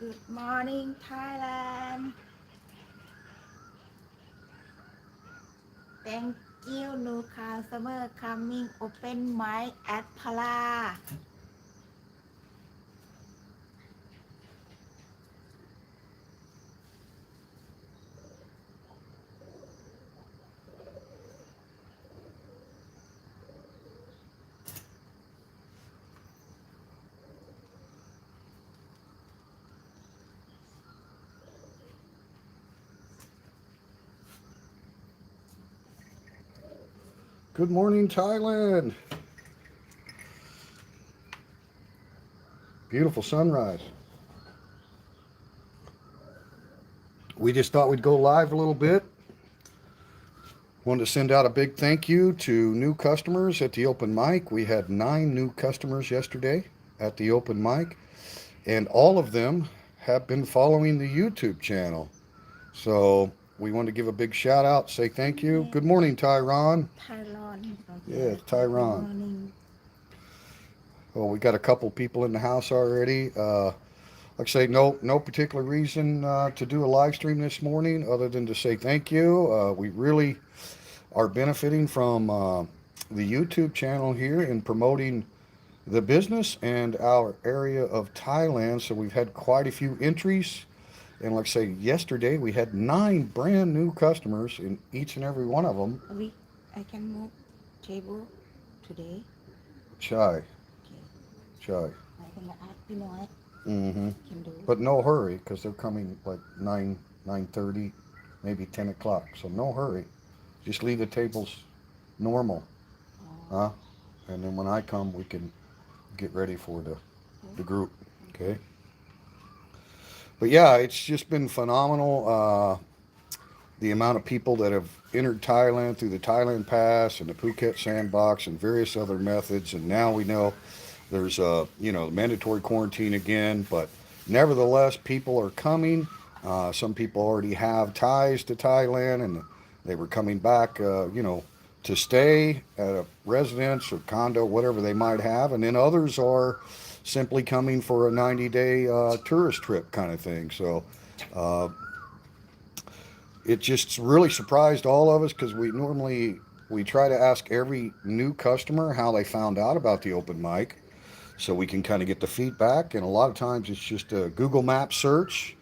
Good morning, Thailand. Thank you, new customer coming open mic at Phala. Good morning, Thailand. Beautiful sunrise. We just thought we'd go live a little bit. Wanted to send out a big thank you to new customers at the open mic. We had 9 new customers yesterday at the open mic, and all of them have been following the YouTube channel. So we want to give a big shout out, say thank you. Good morning, Tyron. Thailand. Yeah, Good Tyron. morning. Well, we got a couple people in the house already. Like I say, no particular reason to do a live stream this morning other than to say thank you. We really are benefiting from the YouTube channel here in promoting the business and our area of Thailand. So we've had quite a few entries. And like I say, yesterday we had 9 brand new customers in each and every one of them. I can move table today. Chai, Okay. chai. I can add Pinoy. Mm-hmm. Can do. But no hurry because they're coming like 9:30, maybe 10 o'clock. So no hurry. Just leave the tables normal, huh? And then when I come, we can get ready for the group, okay? But yeah, it's just been phenomenal. The amount of people that have entered Thailand through the Thailand Pass and the Phuket Sandbox and various other methods, and now we know there's mandatory quarantine again, but nevertheless, people are coming. Some people already have ties to Thailand, and they were coming back, to stay at a residence or condo, whatever they might have, and then others are simply coming for a 90-day tourist trip kind of thing. So uh, it just really surprised all of us because we try to ask every new customer how they found out about the open mic so we can kind of get the feedback. And a lot of times it's just a Google Map search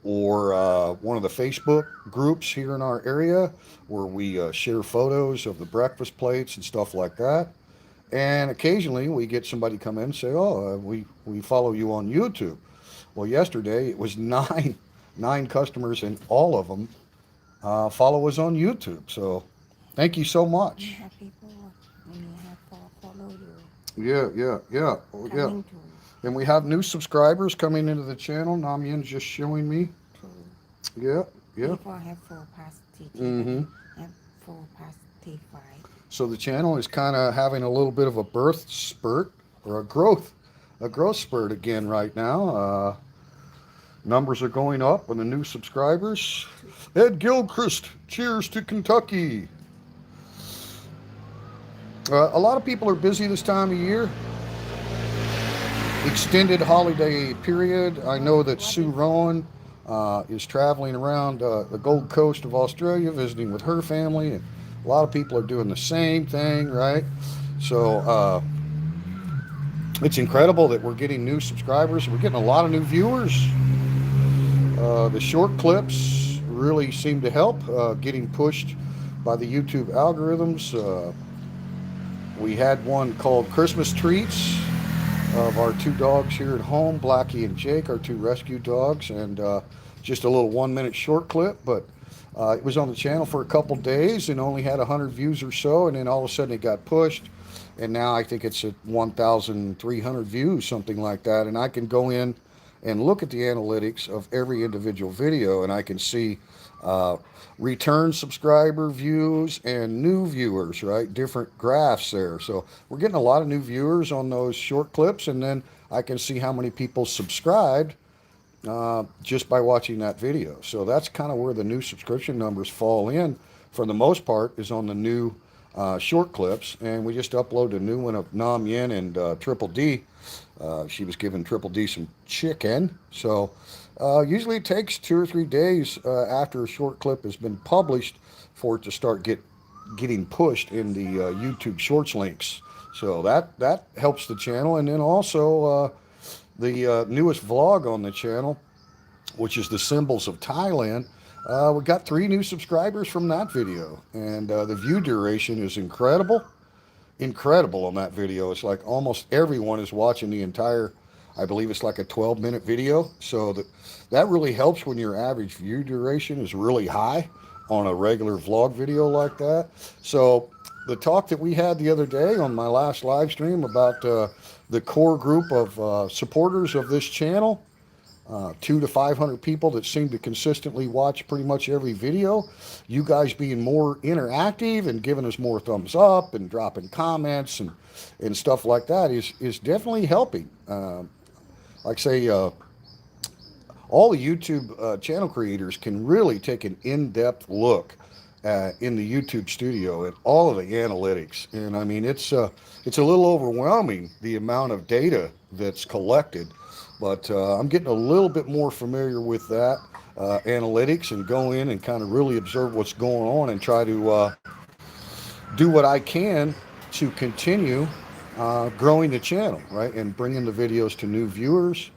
or one of the Facebook groups here in our area where we share photos of the breakfast plates and stuff like that. And occasionally we get somebody come in and say, "Oh, we follow you on YouTube." Well, yesterday it was nine customers, and all of them follow us on YouTube. So thank you so We much. have people when you have follow you Yeah. coming to And we have new subscribers coming into the channel. Namyen's just showing me. to Yeah. people have 4 past TT Mm-hmm. have 4 past T5. So the channel is kind of having a little bit of a birth spurt or a growth spurt again right now. Numbers are going up on the new subscribers. Ed Gilchrist, cheers to Kentucky. A lot of people are busy this time of year. Extended holiday period. I know that Sue Rowan is traveling around the Gold Coast of Australia visiting with her family. And a lot of people are doing the same thing, right? So it's incredible that we're getting new subscribers. We're getting a lot of new viewers. The short clips really seem to help getting pushed by the YouTube algorithms. We had one called Christmas Treats of our 2 dogs here at home, Blackie and Jake, our 2 rescue dogs, and just a little 1-minute short clip. But it was on the channel for a couple days and only had 100 views or so, and then all of a sudden it got pushed, and now I think it's at 1,300 views, something like that. And I can go in and look at the analytics of every individual video, and I can see uh, return subscriber views and new viewers, right? Different graphs there. So we're getting a lot of new viewers on those short clips, and then I can see how many people subscribed just by watching that video. So that's kind of where the new subscription numbers fall in for the most part, is on the new short clips. And we just uploaded a new one of Nam Yen and Triple D. She was giving Triple D some chicken. So Usually it takes 2 or 3 days after a short clip has been published for it to start getting pushed in the YouTube Shorts links. So that helps the channel, and then also the newest vlog on the channel, which is the symbols of Thailand. We got 3 new subscribers from that video, and the view duration is incredible on that video. It's like almost everyone is watching the entire, I believe it's like a 12-minute video. So that really helps when your average view duration is really high on a regular vlog video like that. So the talk that we had the other day on my last live stream about the core group of supporters of this channel, 200 to 500 people that seem to consistently watch pretty much every video. You guys being more interactive and giving us more thumbs up and dropping comments and stuff like that is definitely helping. Like I say, all the YouTube channel creators can really take an in-depth look in the YouTube studio at all of the analytics. And I mean, it's a little overwhelming, the amount of data that's collected. But I'm getting a little bit more familiar with that analytics, and go in and kind of really observe what's going on and try to do what I can to continue growing the channel, right, and bringing the videos to new viewers.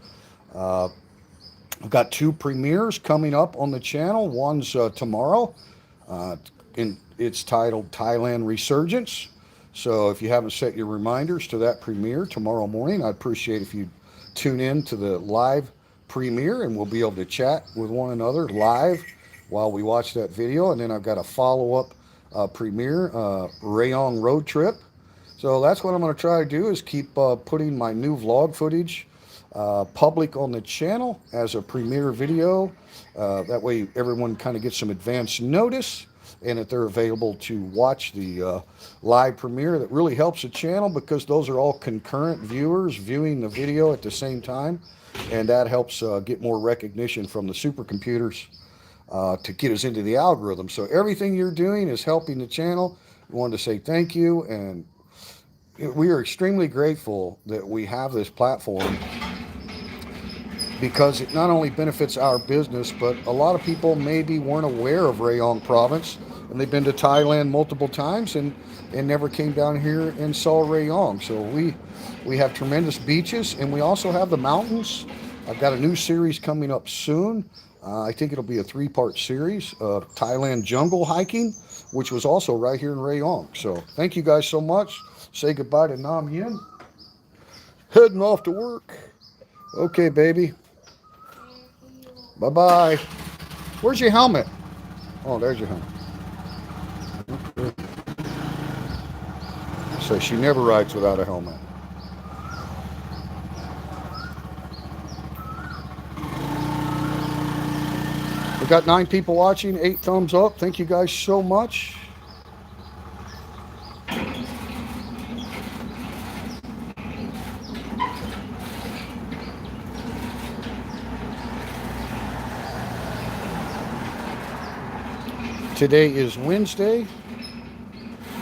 I've got 2 premieres coming up on the channel. One's tomorrow, and it's titled Thailand Resurgence. So if you haven't set your reminders to that premiere tomorrow morning, I'd appreciate if you tune in to the live premiere, and we'll be able to chat with one another live while we watch that video. And then I've got a follow-up premiere, Rayong road trip. So that's what I'm going to try to do, is keep putting my new vlog footage public on the channel as a premiere video. That way everyone kind of gets some advance notice, and that they're available to watch the live premiere. That really helps the channel, because those are all concurrent viewers viewing the video at the same time, and that helps get more recognition from the supercomputers to get us into the algorithm. So everything you're doing is helping the channel. I wanted to say thank you, and we are extremely grateful that we have this platform, because it not only benefits our business, but a lot of people maybe weren't aware of Rayong province, and they've been to Thailand multiple times and never came down here and saw Rayong. So we have tremendous beaches, and we also have the mountains. I've got a new series coming up soon. I think it'll be a 3-part series of Thailand jungle hiking, which was also right here in Rayong. So thank you guys so much. Say goodbye to Nam Yin. Heading off to work. Okay, baby. Bye-bye. Where's your helmet? Oh, there's your helmet. Okay. So she never rides without a helmet. We got 9 people watching, 8 thumbs up. Thank you guys so much. Today is Wednesday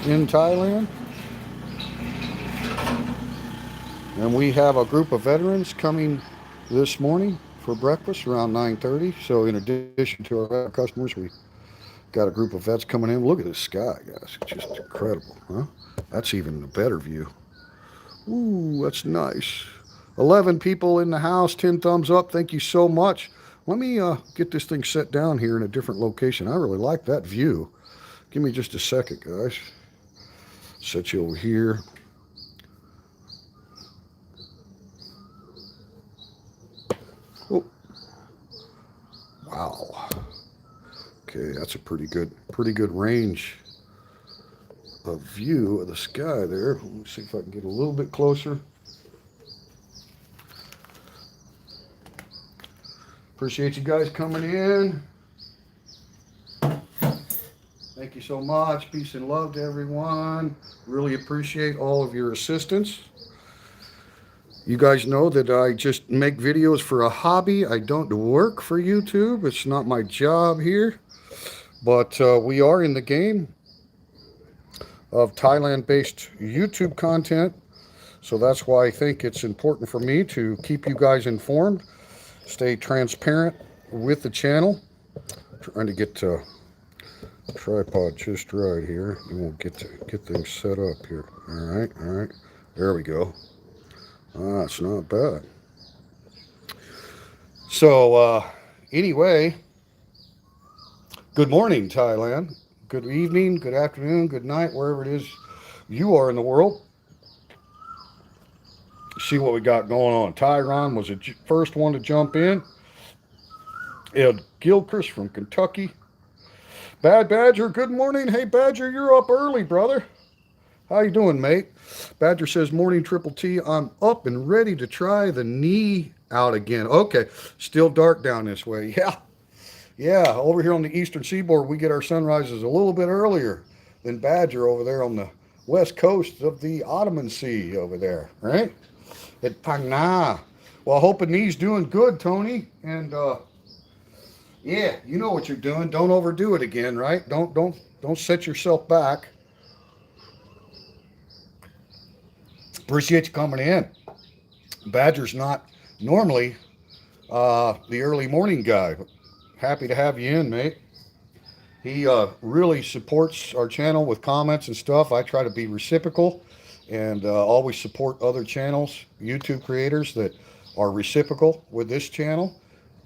in Thailand, and we have a group of veterans coming this morning for breakfast around 9:30. So in addition to our customers, we got a group of vets coming in. Look at the sky, guys. It's just incredible, huh? That's even a better view. Ooh, that's nice. 11 people in the house, 10 thumbs up. Thank you so much. Let me get this thing set down here in a different location. I really like that view. Give me just a second, guys. Set you over here. Oh, wow. Okay, that's a pretty good range of view of the sky there. Let me see if I can get a little bit closer. Appreciate you guys coming in. Thank you so much. Peace and love to everyone. Really appreciate all of your assistance. You guys know that I just make videos for a hobby. I don't work for YouTube. It's not my job here. But we are in the game of Thailand-based YouTube content. So that's why I think it's important for me to keep you guys informed. stay transparent with the channel. Trying to get tripod just right here, and we'll get things set up here. All right, there we go. It's not bad. So anyway, good morning, Thailand. Good evening, good afternoon, good night, wherever it is you are in the world. See what we got going on. Tyron was the first one to jump in. Ed Gilchrist from Kentucky. Bad Badger, good morning. Hey Badger, you're up early, brother. How you doing, mate? Badger says, morning, Triple T. I'm up and ready to try the knee out again. Okay, still dark down this way. Yeah, over here on the eastern seaboard, we get our sunrises a little bit earlier than Badger over there on the west coast of the Ottoman Sea over there, right? At Pangna. Well, hoping knee's doing good, Tony. And yeah, you know what you're doing. Don't overdo it again, right? Don't set yourself back. Appreciate you coming in. Badger's not normally the early morning guy. Happy to have you in, mate. He really supports our channel with comments and stuff. I try to be reciprocal and always support other channels, YouTube creators that are reciprocal with this channel.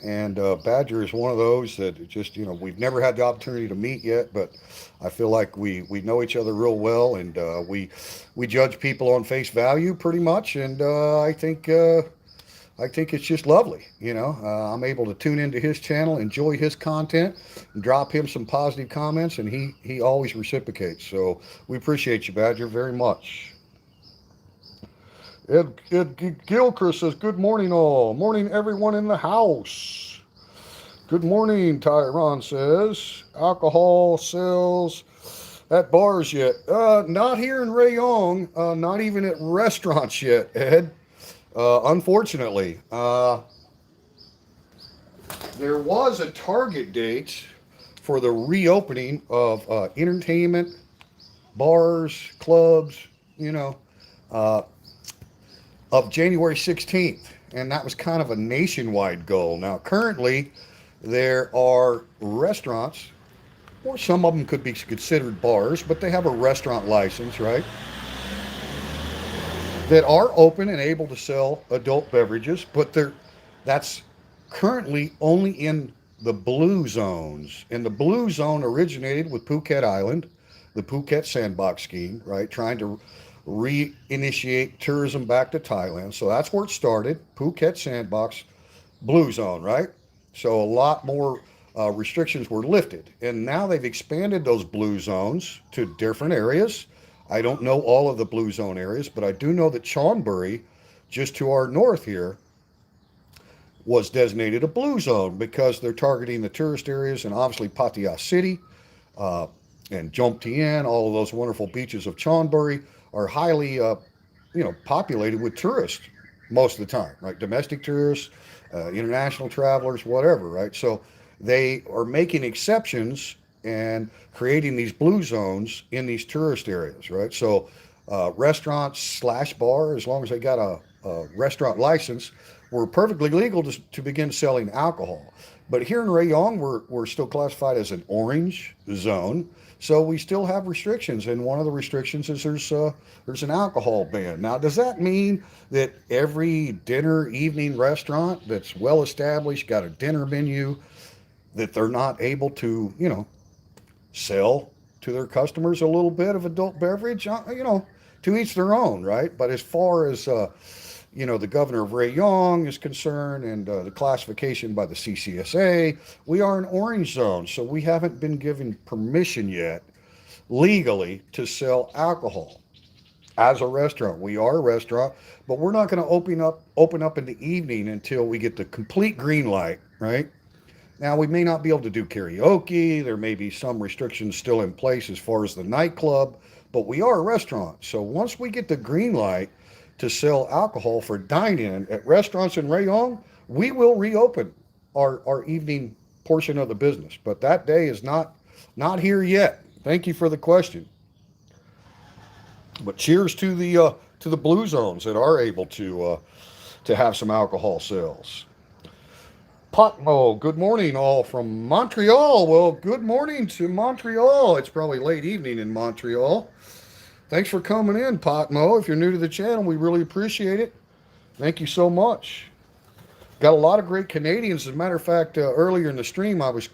And Badger is one of those that just, we've never had the opportunity to meet yet, but I feel like we know each other real well, and we judge people on face value pretty much. And I think it's just lovely. I'm able to tune into his channel, enjoy his content, and drop him some positive comments, and he always reciprocates. So we appreciate you, Badger, very much. Ed Gilchrist says, good morning all. Morning everyone in the house. Good morning, Tyron says. Alcohol sales at bars yet? Not here in Rayong. Not even at restaurants yet, Ed. Unfortunately. There was a target date for the reopening of entertainment, bars, clubs, of January 16th, and that was kind of a nationwide goal. Now, currently, there are restaurants, or some of them could be considered bars, but they have a restaurant license, right, that are open and able to sell adult beverages, but that's currently only in the blue zones. And the blue zone originated with Phuket Island, the Phuket Sandbox scheme, right, trying to reinitiate tourism back to Thailand. So that's where it started, Phuket Sandbox, blue zone, right? So a lot more restrictions were lifted. And now they've expanded those blue zones to different areas. I don't know all of the blue zone areas, but I do know that Chonburi, just to our north here, was designated a blue zone because they're targeting the tourist areas, and obviously Pattaya City and Jomtien, all of those wonderful beaches of Chonburi are highly, populated with tourists most of the time, right? Domestic tourists, international travelers, whatever, right? So they are making exceptions and creating these blue zones in these tourist areas, right? So restaurants / bar, as long as they got a restaurant license, were perfectly legal to begin selling alcohol. But here in Rayong, we're still classified as an orange zone. So we still have restrictions, and one of the restrictions is there's an alcohol ban. Now, does that mean that every dinner evening restaurant that's well established, got a dinner menu, that they're not able to, sell to their customers a little bit of adult beverage? To each their own, right? But as far as the governor of Rayong is concerned, and the classification by the CCSA, we are an orange zone, so we haven't been given permission yet legally to sell alcohol as a restaurant. We are a restaurant, but we're not going to open up in the evening until we get the complete green light, right? Now, we may not be able to do karaoke. There may be some restrictions still in place as far as the nightclub, but we are a restaurant. So once we get the green light to sell alcohol for dine-in at restaurants in Rayong, we will reopen our evening portion of the business. But that day is not here yet. Thank you for the question. But cheers to the blue zones that are able to have some alcohol sales. Potmo, good morning, all from Montreal. Well, good morning to Montreal. It's probably late evening in Montreal. Thanks for coming in, Potmo. If you're new to the channel, we really appreciate it. Thank you so much. Got a lot of great Canadians. As a matter of fact, earlier in the stream, I was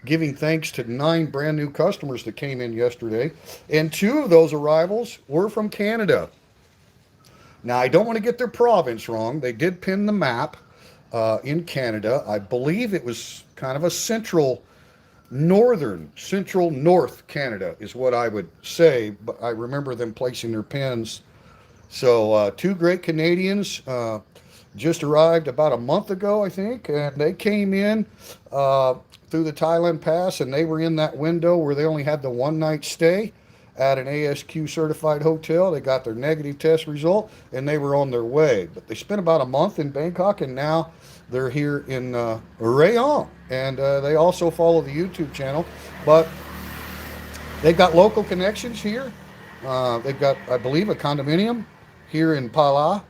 giving thanks to 9 brand new customers that came in yesterday, and 2 of those arrivals were from Canada. Now, I don't want to get their province wrong. They did pin the map in Canada. I believe it was kind of a central north Canada is what I would say, but I remember them placing their pins. So 2 great Canadians just arrived about a month ago, I think, and they came in through the Thailand Pass, and they were in that window where they only had the 1-night stay at an ASQ certified hotel. They got their negative test result, and they were on their way. But they spent about a month in Bangkok, and now they're here in Rayong, and they also follow the YouTube channel. But they've got local connections here. They've got, I believe, a condominium here in Phala.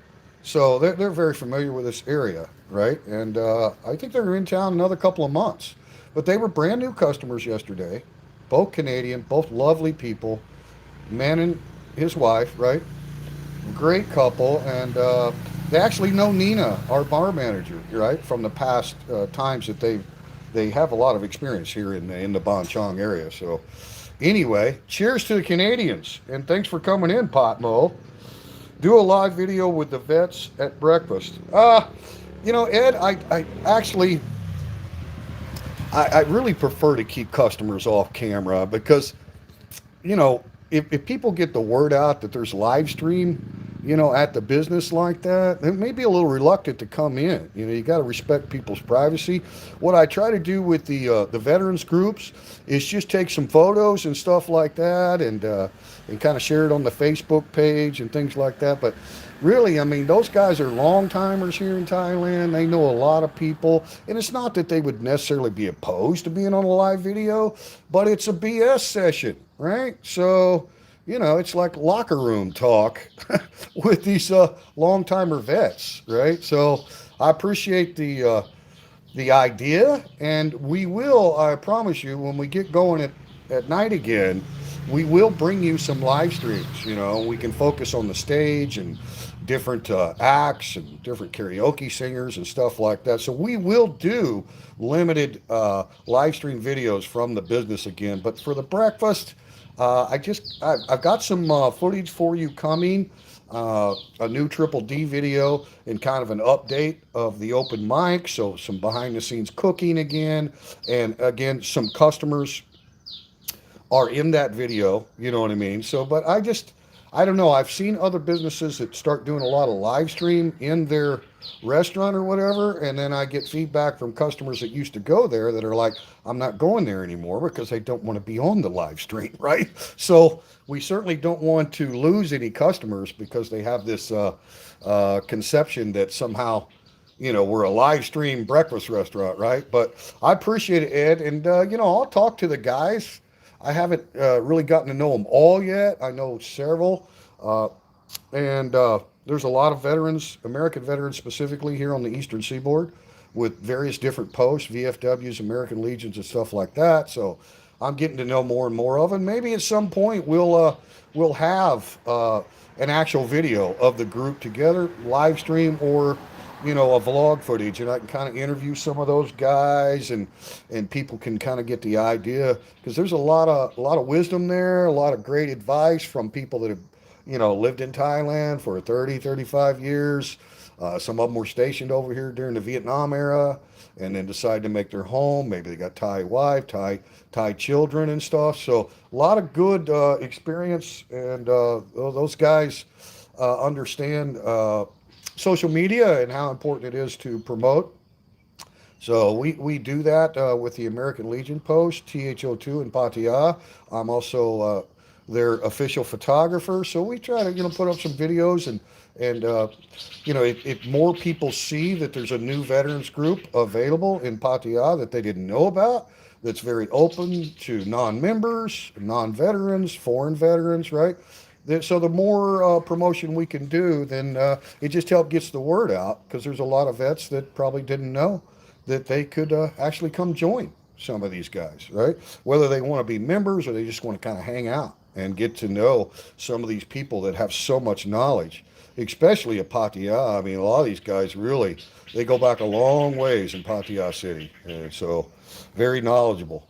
So they're very familiar with this area, right? And I think they're in town another couple of months. But they were brand new customers yesterday, both Canadian, both lovely people, man and his wife, right? Great couple, and they actually know Nina, our bar manager, right, from the past times that they have a lot of experience here in the Bonchong area. So anyway, cheers to the Canadians, and thanks for coming in, Potmo. Do a live video with the vets at breakfast. You know, Ed, I actually I really prefer to keep customers off camera because, you know, if people get the word out that there's live stream, you know, at the business like that, they may be a little reluctant to come in. You know, you got to respect people's privacy. What I try to do with the veterans groups is just take some photos and stuff like that, and kind of share it on the Facebook page and things like that. But really, I mean, those guys are long timers here in Thailand. They know a lot of people, and it's not that they would necessarily be opposed to being on a live video, but it's a BS session, right? So, you know, it's like locker room talk with these long timer vets, right? So I appreciate the idea, and we will, I promise you, when we get going at night again, we will bring you some live streams. You know, we can focus on the stage and different acts and different karaoke singers and stuff like that. So we will do limited live stream videos from the business again. But for the breakfast, I've got some footage for you coming. A new Triple D video and kind of an update of the open mic. So some behind the scenes cooking again. And again, some customers are in that video, you know what I mean? So, but I don't know. I've seen other businesses that start doing a lot of live stream in their restaurant or whatever, and then I get feedback from customers that used to go there that are like, I'm not going there anymore because they don't want to be on the live stream, right? So we certainly don't want to lose any customers because they have this conception that somehow, you know, we're a live stream breakfast restaurant, right? But I appreciate it, Ed, and you know, I'll talk to the guys. I haven't really gotten to know them all yet. I know several, and there's a lot of veterans, American veterans specifically here on the Eastern Seaboard with various different posts, VFWs, American Legions, and stuff like that. So I'm getting to know more and more of them. Maybe at some point we'll have an actual video of the group together, live stream, or you know, a vlog footage, and I can kind of interview some of those guys, and people can kind of get the idea, because there's a lot of wisdom there, a lot of great advice from people that have, you know, lived in Thailand for 35 years. Some of them were stationed over here during the Vietnam era and then decided to make their home. Maybe they got Thai wife, Thai children and stuff. So a lot of good experience, and those guys understand social media and how important it is to promote. So we do that with the American Legion post, THO2 in Pattaya. I'm also their official photographer. So we try to, you know, put up some videos, and you know, if more people see that there's a new veterans group available in Pattaya that they didn't know about, that's very open to non-members, non-veterans, foreign veterans, right? So the more promotion we can do, then it just gets the word out, because there's a lot of vets that probably didn't know that they could actually come join some of these guys, right? Whether they want to be members or they just want to kind of hang out and get to know some of these people that have so much knowledge, especially at Pattaya. I mean, a lot of these guys really, they go back a long ways in Pattaya City, and so very knowledgeable.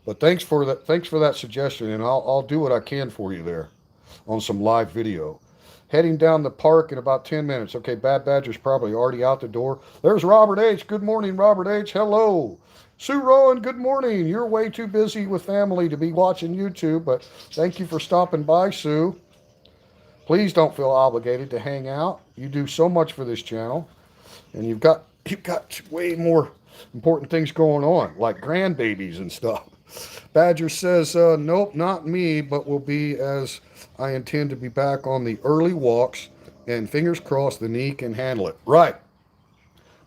But thanks for that. Thanks for that suggestion, and I'll do what I can for you there on some live video. Heading down the park in about 10 minutes. Okay, Bad Badger's probably already out the door. There's Robert H. Good morning, Robert H. Hello. Sue Rowan, good morning. You're way too busy with family to be watching YouTube, but thank you for stopping by, Sue. Please don't feel obligated to hang out. You do so much for this channel, and you've got way more important things going on, like grandbabies and stuff. Badger says, nope, not me, but will be, as I intend to be back on the early walks, and fingers crossed the knee can handle it. Right.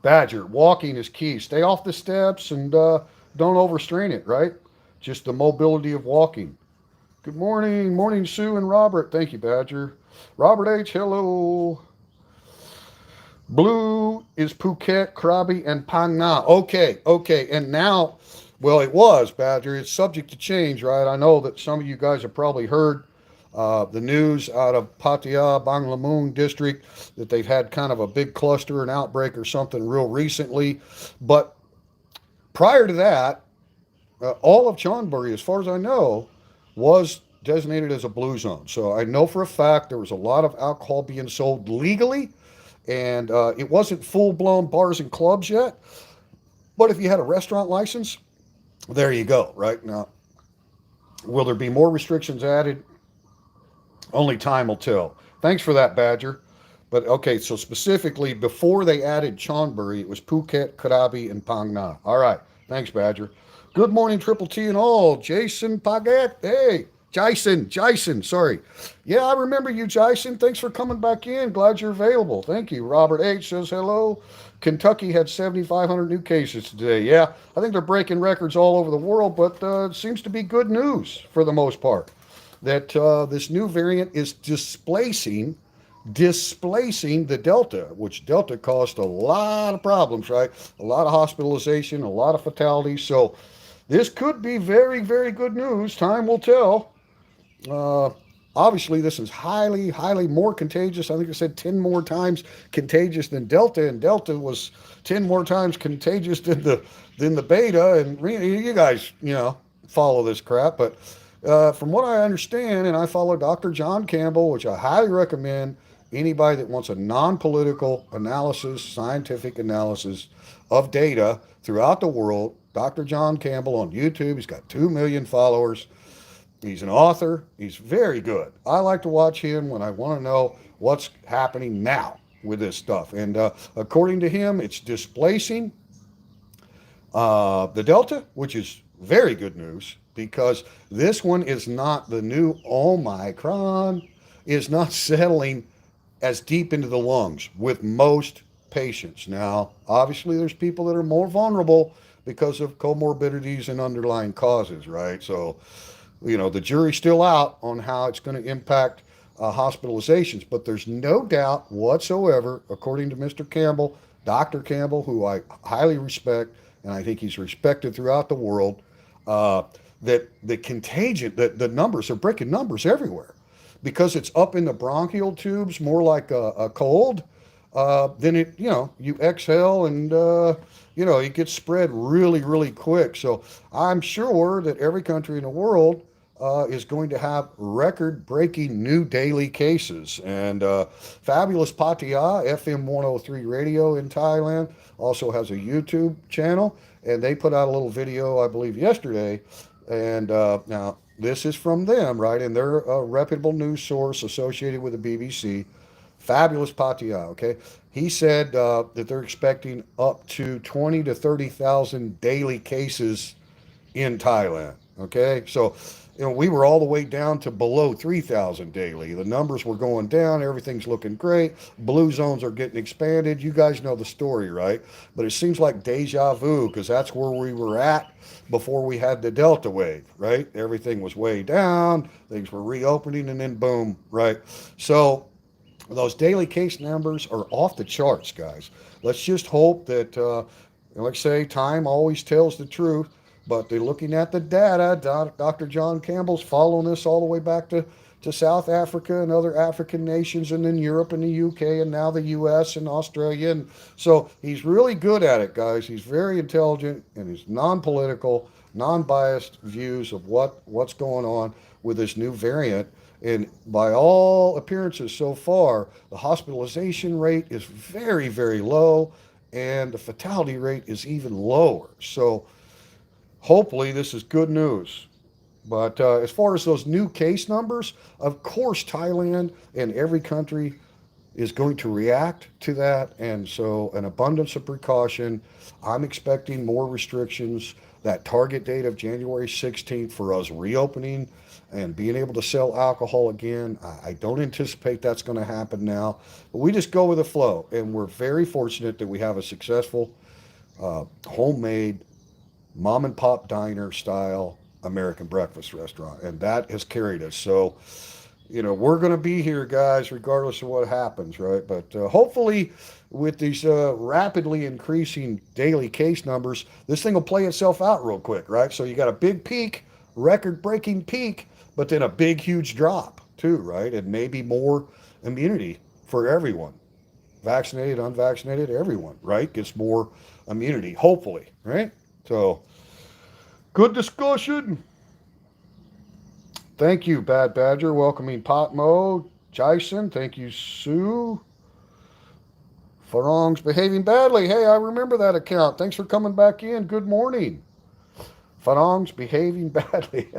Badger, walking is key. Stay off the steps and don't overstrain it, right? Just the mobility of walking. Good morning. Morning, Sue and Robert. Thank you, Badger. Robert H., hello. Blue is Phuket, Krabi, and Phang Nga. Okay. And now, well, it was, Badger. It's subject to change, right? I know that some of you guys have probably heard the news out of Pattaya, Banglamun district, that they've had kind of a big cluster, an outbreak or something real recently. But prior to that, all of Chonburi, as far as I know, was designated as a blue zone. So I know for a fact there was a lot of alcohol being sold legally, and it wasn't full-blown bars and clubs yet. But if you had a restaurant license, there you go, right? Now, will there be more restrictions added? Only time will tell. Thanks for that, Badger. But okay, so specifically before they added Chonburi, it was Phuket, Krabi, and Phang Nga. All right. Thanks, Badger. Good morning, Triple T and all. Jason Paget. Hey, Jason, sorry. Yeah, I remember you, Jason. Thanks for coming back in. Glad you're available. Thank you. Robert H. says hello. Kentucky had 7,500 new cases today. Yeah, I think they're breaking records all over the world, but it seems to be good news for the most part, that this new variant is displacing the Delta, which Delta caused a lot of problems, right? A lot of hospitalization, a lot of fatalities. So this could be very, very good news. Time will tell. Obviously, this is highly, highly more contagious. I think I said 10 more times contagious than Delta, and Delta was 10 more times contagious than the Beta. And you guys, follow this crap, but from what I understand, and I follow Dr. John Campbell, which I highly recommend anybody that wants a non-political analysis, scientific analysis of data throughout the world. Dr. John Campbell on YouTube. He's got 2 million followers. He's an author. He's very good. I like to watch him when I want to know what's happening now with this stuff. And according to him, it's displacing the Delta, which is very good news, because this one is not the new Omicron, is not settling as deep into the lungs with most patients. Now, obviously, there's people that are more vulnerable because of comorbidities and underlying causes, right? So, the jury's still out on how it's going to impact hospitalizations, but there's no doubt whatsoever, according to Mr. Campbell, Dr. Campbell, who I highly respect, and I think he's respected throughout the world, that the contagion, the numbers are breaking numbers everywhere, because it's up in the bronchial tubes, more like a cold. Then it, you exhale and, it gets spread really, really quick. So I'm sure that every country in the world is going to have record-breaking new daily cases. And Fabulous Pattaya, FM 103 radio in Thailand, also has a YouTube channel, and they put out a little video, I believe, yesterday. And now this is from them, right? And they're a reputable news source associated with the BBC. Fabulous Pattaya, okay? He said that they're expecting up to 20 to 30,000 daily cases in Thailand, okay? So, we were all the way down to below 3,000 daily. The numbers were going down. Everything's looking great. Blue zones are getting expanded. You guys know the story, right? But it seems like deja vu, because that's where we were at before we had the Delta wave, right? Everything was way down. Things were reopening, and then boom, right? So those daily case numbers are off the charts, guys. Let's just hope that And like I say, time always tells the truth, but they're looking at the data. Dr. John Campbell's following this all the way back to South Africa and other African nations, and then Europe and the UK, and now the US and Australia. And so he's really good at it, guys. He's very intelligent, and he's non-political, non-biased views of what's going on with this new variant. And by all appearances so far, the hospitalization rate is very, very low, and the fatality rate is even lower. So hopefully this is good news. But as far as those new case numbers, of course, Thailand and every country is going to react to that. And so, an abundance of precaution. I'm expecting more restrictions. That target date of January 16th for us reopening and being able to sell alcohol again. I don't anticipate that's going to happen now. But we just go with the flow. And we're very fortunate that we have a successful homemade mom and pop diner style American breakfast restaurant, and that has carried us. So, we're going to be here, guys, regardless of what happens, right? But hopefully, with these rapidly increasing daily case numbers, this thing will play itself out real quick, right? So you got a big peak, record-breaking peak, but then a big, huge drop too, right? And maybe more immunity for everyone, vaccinated, unvaccinated, everyone, right? Gets more immunity, hopefully, right? So, good discussion. Thank you, Bad Badger. Welcoming Potmo. Jason. Thank you, Sue. Farong's behaving badly. Hey, I remember that account. Thanks for coming back in. Good morning. Farong's behaving badly.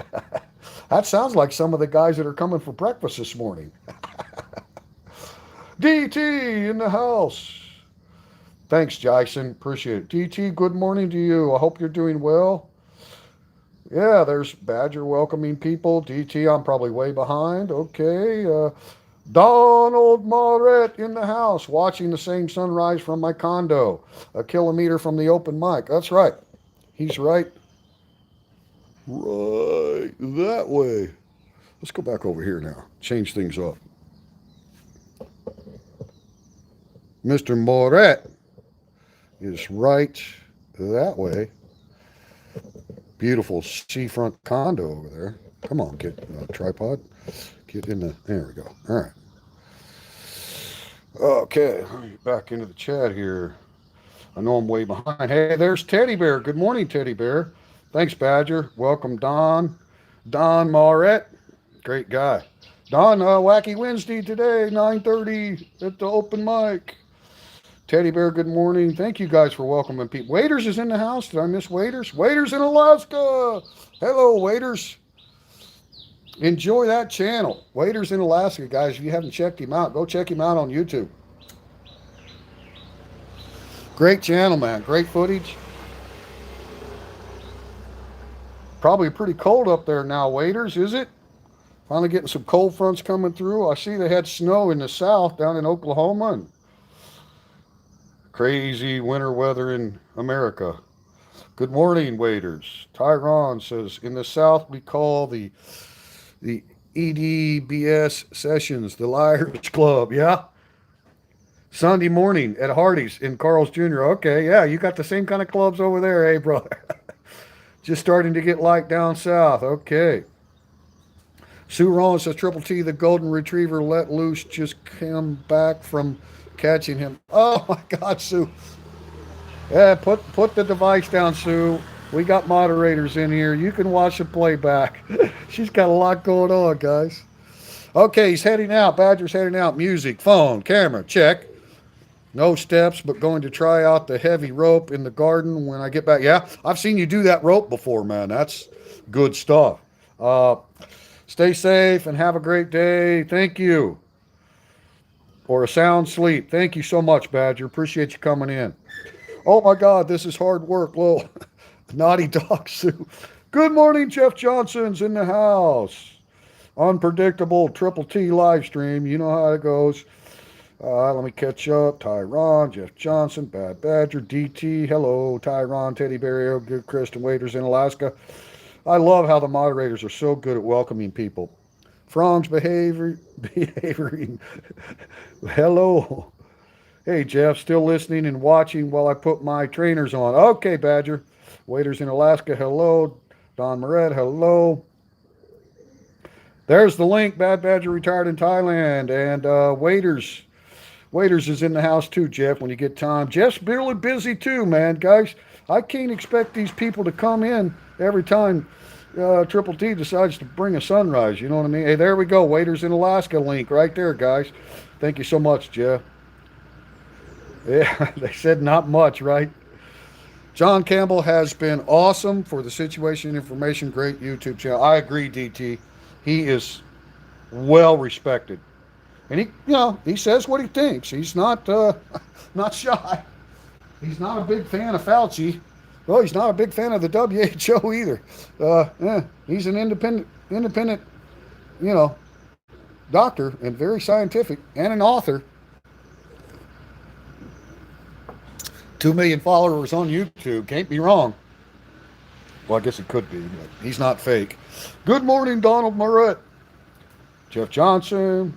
That sounds like some of the guys that are coming for breakfast this morning. DT in the house. Thanks, Jason. Appreciate it. DT, good morning to you. I hope you're doing well. Yeah, there's Badger welcoming people. DT, I'm probably way behind. Okay. Donald Moret in the house, watching the same sunrise from my condo, a kilometer from the open mic. That's right. He's right. Right that way. Let's go back over here now. Change things up. Mr. Moret is right that way. Beautiful seafront condo over there. Come on, get tripod. Get in the. There we go. All right. Okay, back into the chat here. I know I'm way behind. Hey, there's Teddy Bear. Good morning, Teddy Bear. Thanks, Badger. Welcome, Don. Don Moret. Great guy. Don, Wacky Wednesday today, 9:30 at the open mic. Teddy Bear, good morning. Thank you guys for welcoming people. Waiters is in the house. Did I miss Waiters? Waiters in Alaska. Hello, Waiters. Enjoy that channel. Waiters in Alaska, guys. If you haven't checked him out, go check him out on YouTube. Great channel, man. Great footage. Probably pretty cold up there now, Waiters, is it? Finally getting some cold fronts coming through. I see they had snow in the south down in Oklahoma, and crazy winter weather in America. Good morning, Waiters. Tyron says, in the South we call the EDBS sessions the Liars Club. Yeah. Sunday morning at Hardy's in Carl's Jr. Okay, yeah, you got the same kind of clubs over there, eh, brother? Just starting to get light down south. Okay. Sue Rollins says, Triple T, the golden retriever let loose, just came back from catching him. Oh, my God, Sue. Yeah, put the device down, Sue. We got moderators in here. You can watch the playback. She's got a lot going on, guys. Okay, he's heading out. Badger's heading out. Music, phone, camera, check. No steps, but going to try out the heavy rope in the garden when I get back. Yeah, I've seen you do that rope before, man. That's good stuff. Stay safe and have a great day. Thank you. Or a sound sleep. Thank you so much, Badger. Appreciate you coming in. Oh my God, this is hard work. Little naughty dog Sue. Good morning, Jeff Johnson's in the house. Unpredictable Triple T live stream. You know how it goes. Let me catch up. Tyron, Jeff Johnson, Bad Badger, DT. Hello, Tyron, Teddy Bear, good Kristen Waiters in Alaska. I love how the moderators are so good at welcoming people. Frong's behavioring. Hello. Hey, Jeff, still listening and watching while I put my trainers on. Okay, Badger. Waiters in Alaska, hello. Don Moret, hello. There's the link. Bad Badger retired in Thailand. And Waiters. Waiters is in the house too, Jeff, when you get time. Jeff's really busy too, man. Guys, I can't expect these people to come in every time Triple T decides to bring a sunrise. You know what I mean? Hey, there we go. Waiters in Alaska link right there, guys. Thank you so much, Jeff. Yeah, they said not much, right? John Campbell has been awesome for the Situation Information. Great YouTube channel. I agree, DT. He is well respected. And he says what he thinks. He's not not shy. He's not a big fan of Fauci. Well, he's not a big fan of the WHO either. He's an independent, you know, doctor and very scientific and an author. 2 million followers on YouTube. Can't be wrong. Well, I guess it could be, but he's not fake. Good morning, Donald Moret. Jeff Johnson.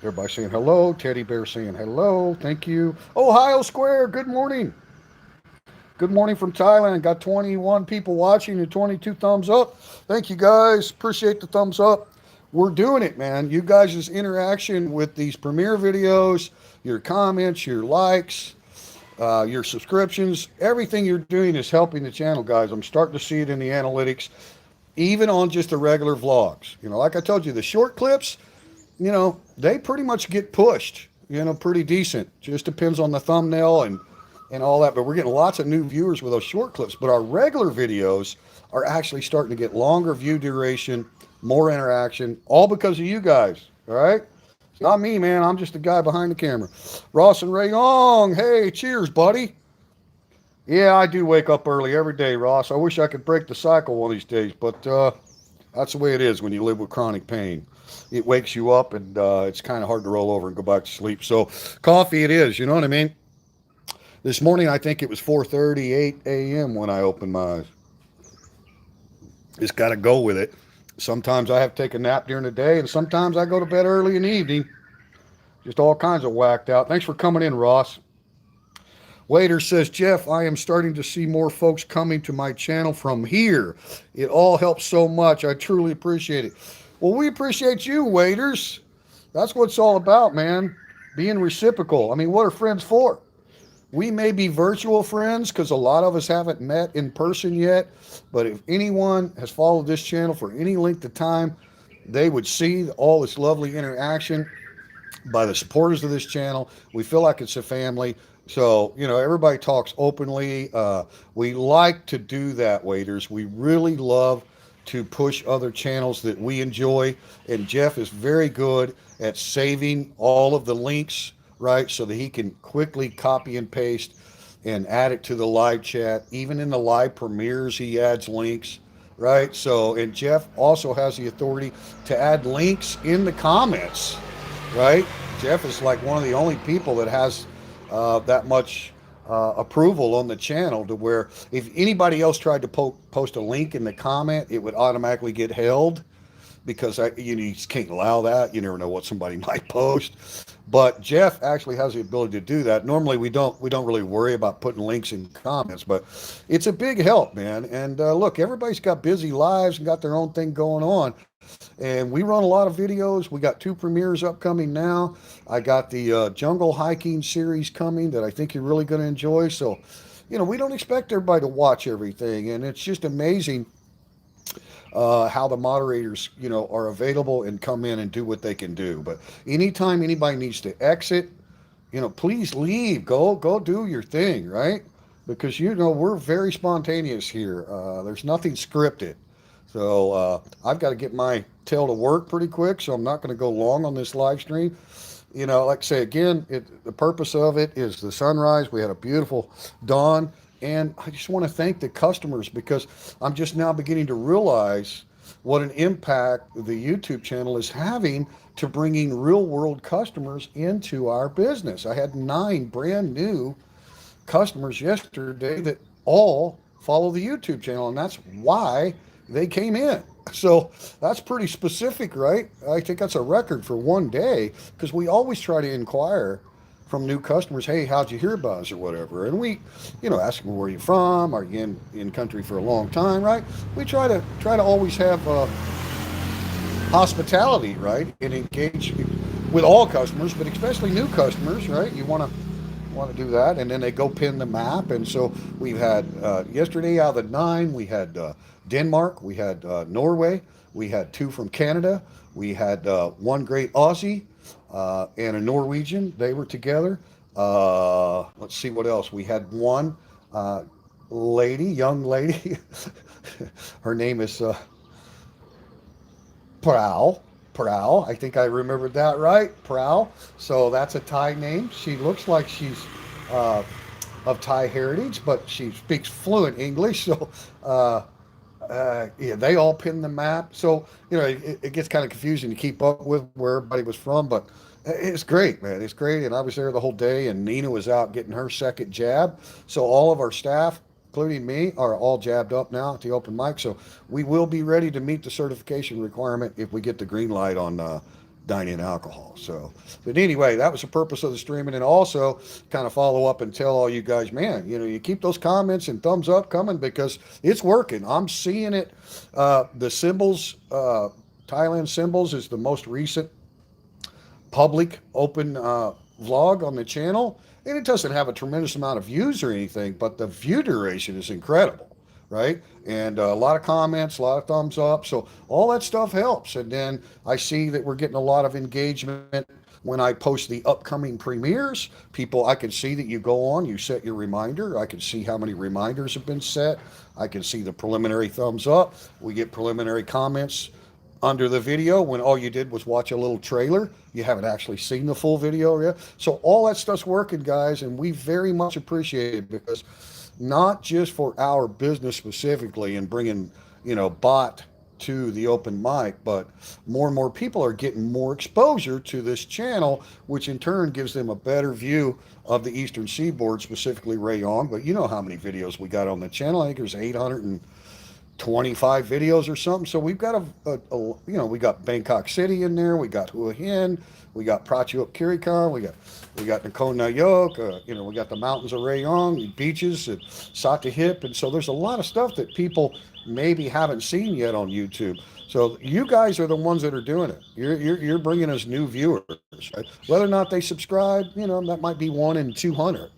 Everybody saying hello. Teddy Bear saying hello. Thank you. Ohio Square, good morning. Good morning from Thailand. Got 21 people watching and 22 thumbs up. Thank you, guys. Appreciate the thumbs up. We're doing it, man. You guys' interaction with these premiere videos, your comments, your likes, your subscriptions, everything you're doing is helping the channel, guys. I'm starting to see it in the analytics, even on just the regular vlogs. Like I told you, the short clips, they pretty much get pushed, pretty decent. Just depends on the thumbnail and all that. But we're getting lots of new viewers with those short clips. But our regular videos are actually starting to get longer view duration, more interaction, all because of you guys, all right? It's not me, man. I'm just the guy behind the camera. Ross and Rayong, hey, cheers, buddy. Yeah, I do wake up early every day, Ross. I wish I could break the cycle one of these days, but that's the way it is when you live with chronic pain. It wakes you up, and it's kind of hard to roll over and go back to sleep. So coffee it is, you know what I mean? This morning, I think it was 4:38 a.m. when I opened my eyes. Just got to go with it. Sometimes I have to take a nap during the day, and sometimes I go to bed early in the evening. Just all kinds of whacked out. Thanks for coming in, Ross. Waiter says, Jeff, I am starting to see more folks coming to my channel from here. It all helps so much. I truly appreciate it. Well, we appreciate you, waiters. That's what it's all about, man. Being reciprocal. I mean, what are friends for? We may be virtual friends because a lot of us haven't met in person yet. But if anyone has followed this channel for any length of time, they would see all this lovely interaction by the supporters of this channel. We feel like it's a family. So, everybody talks openly. We like to do that, waiters. We really love to push other channels that we enjoy. And Jeff is very good at saving all of the links, right? So that he can quickly copy and paste and add it to the live chat. Even in the live premieres, he adds links, right? So, and Jeff also has the authority to add links in the comments, right? Jeff is like one of the only people that has that much approval on the channel to where if anybody else tried to post a link in the comment, it would automatically get held because you just can't allow that. You never know what somebody might post. But Jeff actually has the ability to do that. Normally we don't really worry about putting links in comments, but it's a big help, man. And look, everybody's got busy lives and got their own thing going on. And we run a lot of videos. We got 2 premieres upcoming now. I got the jungle hiking series coming that I think you're really going to enjoy. So, we don't expect everybody to watch everything. And it's just amazing how the moderators, are available and come in and do what they can do. But anytime anybody needs to exit, please leave. Go do your thing, right? Because, we're very spontaneous here. There's nothing scripted. So I've got to get my tail to work pretty quick, so I'm not going to go long on this live stream. Like I say, again, the purpose of it is the sunrise. We had a beautiful dawn, and I just want to thank the customers because I'm just now beginning to realize what an impact the YouTube channel is having to bringing real-world customers into our business. I had 9 brand new customers yesterday that all follow the YouTube channel, and that's why they came in. So that's pretty specific, right? I think that's a record for one day because we always try to inquire from new customers, hey, how'd you hear about us or whatever? And we, ask them where you from, are you in country for a long time, right? We try to always have hospitality, right, and engage with all customers, but especially new customers, right? You want to do that, and then they go pin the map. And so we've had yesterday out of the 9, we had Denmark, we had Norway, we had 2 from Canada, we had 1 great Aussie and a Norwegian. They were together. Let's see what else. We had 1 young lady. Her name is Prowl. I think I remembered that right. Prowl. So that's a Thai name. She looks like she's of Thai heritage, but she speaks fluent English. So yeah, they all pin the map. So it gets kind of confusing to keep up with where everybody was from, but it's great, man. It's great. And I was there the whole day, and Nina was out getting her second jab. So all of our staff, including me, are all jabbed up now at the open mic. So we will be ready to meet the certification requirement if we get the green light on dine-in alcohol. So, but anyway, that was the purpose of the streaming, and also kind of follow up and tell all you guys, man, you keep those comments and thumbs up coming because it's working. I'm seeing it. The symbols, Thailand symbols, is the most recent public open vlog on the channel, and it doesn't have a tremendous amount of views or anything, but the view duration is incredible, right? And a lot of comments, a lot of thumbs up, so all that stuff helps. And then I see that we're getting a lot of engagement when I post the upcoming premieres. People, I can see that you go on, you set your reminder. I can see how many reminders have been set. I can see the preliminary thumbs up. We get preliminary comments under the video when all you did was watch a little trailer. You haven't actually seen the full video yet. So all that stuff's working, guys, and we very much appreciate it, because not just for our business specifically and bringing, bot to the open mic, but more and more people are getting more exposure to this channel, which in turn gives them a better view of the Eastern Seaboard, specifically Rayong. But you know how many videos we got on the channel. I think there's 825 videos or something. So we've got we got Bangkok City in there, we got Hua Hin, we got Prachuap Khiri Khan, we got Nakhon Nayok, we got the mountains of Rayong, beaches at Satahip. And so there's a lot of stuff that people maybe haven't seen yet on YouTube. So you guys are the ones that are doing it. You're bringing us new viewers, right? Whether or not they subscribe, that might be 1 in 200